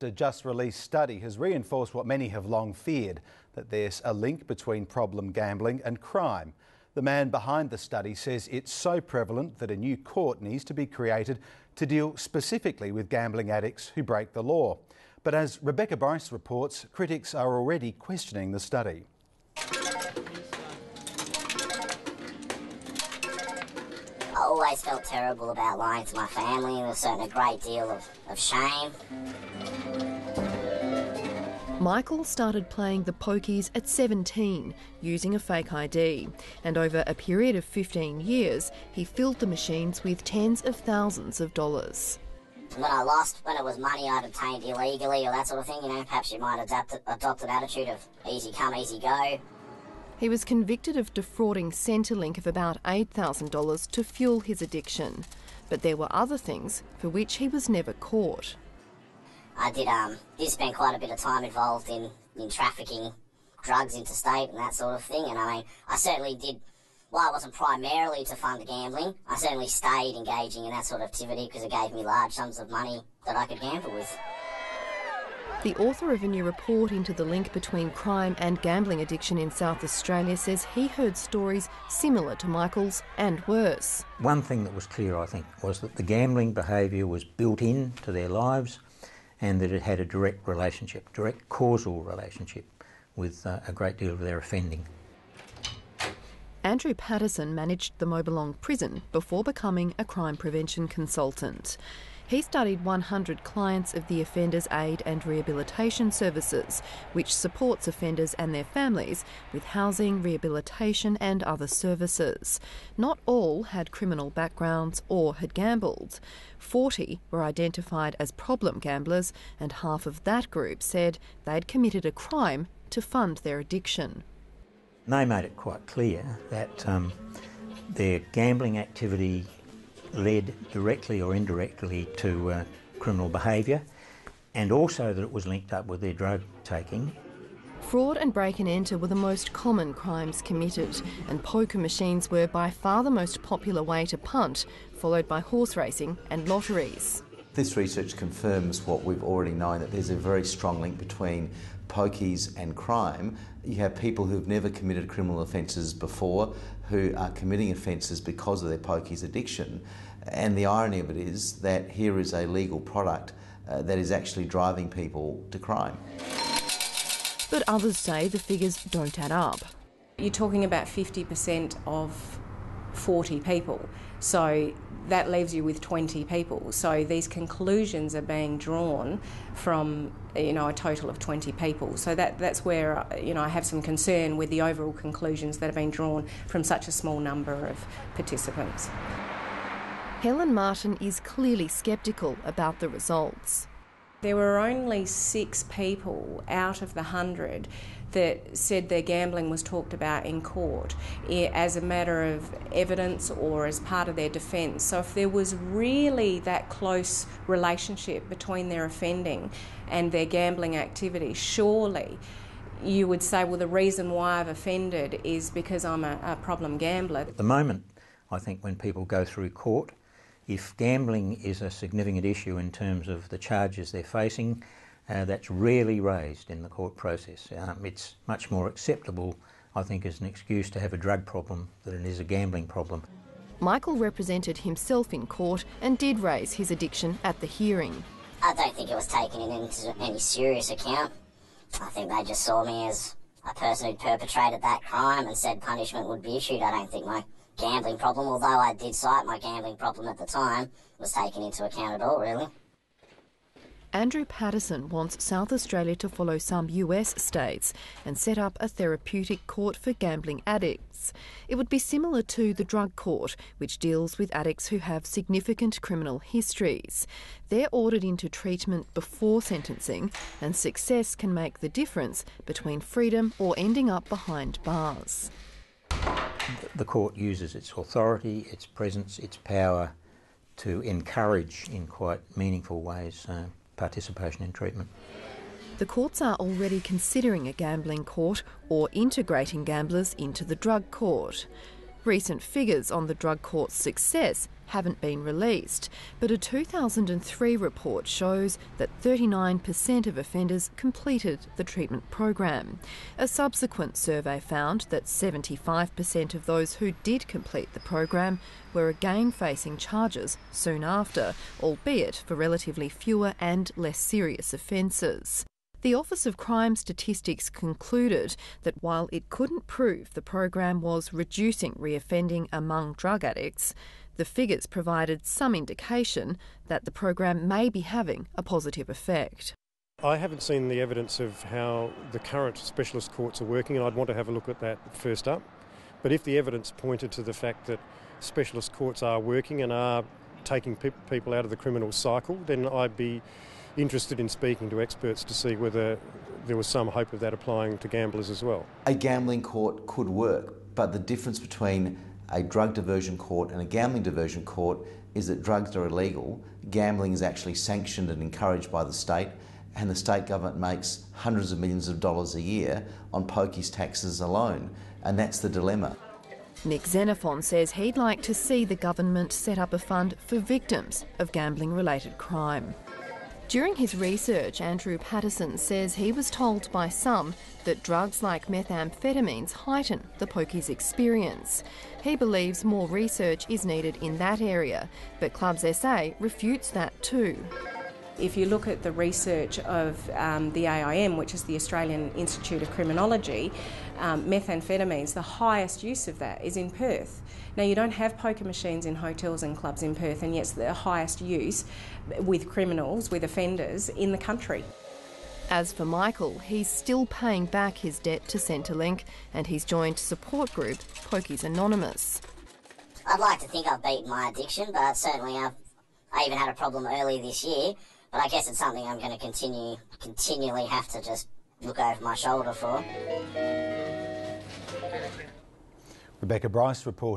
A just-released study has reinforced what many have long feared, that there's a link between problem gambling and crime. The man behind the study says it's so prevalent that a new court needs to be created to deal specifically with gambling addicts who break the law. But as Rebecca Bryce reports, critics are already questioning the study. I always felt terrible about lying to my family. There was a great deal of shame. Michael started playing the pokies at 17, using a fake ID. And over a period of 15 years, he filled the machines with tens of thousands of dollars. When I lost, when it was money I'd obtained illegally or that sort of thing, perhaps you might adopt an attitude of easy come, easy go. He was convicted of defrauding Centrelink of about $8,000 to fuel his addiction. But there were other things for which he was never caught. I did spend quite a bit of time involved in trafficking drugs interstate and that sort of thing. And I certainly did, while it wasn't primarily to fund gambling, I certainly stayed engaging in that sort of activity because it gave me large sums of money that I could gamble with. The author of a new report into the link between crime and gambling addiction in South Australia says he heard stories similar to Michael's and worse. One thing that was clear, I think, was that the gambling behaviour was built into their lives and that it had a direct relationship, direct causal relationship with a great deal of their offending. Andrew Patterson managed the Mobilong prison before becoming a crime prevention consultant. He studied 100 clients of the Offenders Aid and Rehabilitation Services, which supports offenders and their families with housing, rehabilitation and other services. Not all had criminal backgrounds or had gambled. 40 were identified as problem gamblers, and half of that group said they'd committed a crime to fund their addiction. They made it quite clear that their gambling activity led directly or indirectly to criminal behaviour, and also that it was linked up with their drug taking. Fraud and break and enter were the most common crimes committed, and poker machines were by far the most popular way to punt, followed by horse racing and lotteries. This research confirms what we've already known, that there's a very strong link between pokies and crime. You have people who've never committed criminal offences before who are committing offences because of their pokies addiction. And the irony of it is that here is a legal product that is actually driving people to crime. But others say the figures don't add up. You're talking about 50% of 40 people, so that leaves you with 20 people. So these conclusions are being drawn from a total of 20 people. So that's where I have some concern with the overall conclusions that have been drawn from such a small number of participants. Helen Martin is clearly sceptical about the results. There were only 6 people out of the 100 that said their gambling was talked about in court as a matter of evidence or as part of their defence. So if there was really that close relationship between their offending and their gambling activity, surely you would say, well, the reason why I've offended is because I'm a problem gambler. At the moment, I think when people go through court, if gambling is a significant issue in terms of the charges they're facing, that's rarely raised in the court process. It's much more acceptable, I think, as an excuse to have a drug problem than it is a gambling problem. Michael represented himself in court and did raise his addiction at the hearing. I don't think it was taken into any serious account. I think they just saw me as a person who'd perpetrated that crime and said punishment would be issued. I don't think my gambling problem, although I did cite my gambling problem at the time, was taken into account at all, really. Andrew Patterson wants South Australia to follow some US states and set up a therapeutic court for gambling addicts. It would be similar to the drug court, which deals with addicts who have significant criminal histories. They're ordered into treatment before sentencing, and success can make the difference between freedom or ending up behind bars. The court uses its authority, its presence, its power to encourage in quite meaningful ways participation in treatment. The courts are already considering a gambling court or integrating gamblers into the drug court. Recent figures on the drug court's success haven't been released, but a 2003 report shows that 39% of offenders completed the treatment program. A subsequent survey found that 75% of those who did complete the program were again facing charges soon after, albeit for relatively fewer and less serious offences. The Office of Crime Statistics concluded that while it couldn't prove the program was reducing reoffending among drug addicts, the figures provided some indication that the program may be having a positive effect. I haven't seen the evidence of how the current specialist courts are working, and I'd want to have a look at that first up. But if the evidence pointed to the fact that specialist courts are working and are taking people out of the criminal cycle, then I'd be interested in speaking to experts to see whether there was some hope of that applying to gamblers as well. A gambling court could work, but the difference between a drug diversion court and a gambling diversion court is that drugs are illegal, gambling is actually sanctioned and encouraged by the state, and the state government makes hundreds of millions of dollars a year on pokies taxes alone, and that's the dilemma. Nick Xenophon says he'd like to see the government set up a fund for victims of gambling-related crime. During his research, Andrew Patterson says he was told by some that drugs like methamphetamines heighten the pokies experience. He believes more research is needed in that area, but Clubs SA refutes that too. If you look at the research of the AIM, which is the Australian Institute of Criminology, methamphetamines, the highest use of that is in Perth. Now, you don't have poker machines in hotels and clubs in Perth, and yet it's the highest use with criminals, with offenders in the country. As for Michael, he's still paying back his debt to Centrelink, and he's joined support group Pokies Anonymous. I'd like to think I've beaten my addiction, but certainly I even had a problem early this year. But I guess it's something I'm going to continually have to just look over my shoulder for. Rebecca Bryce reported.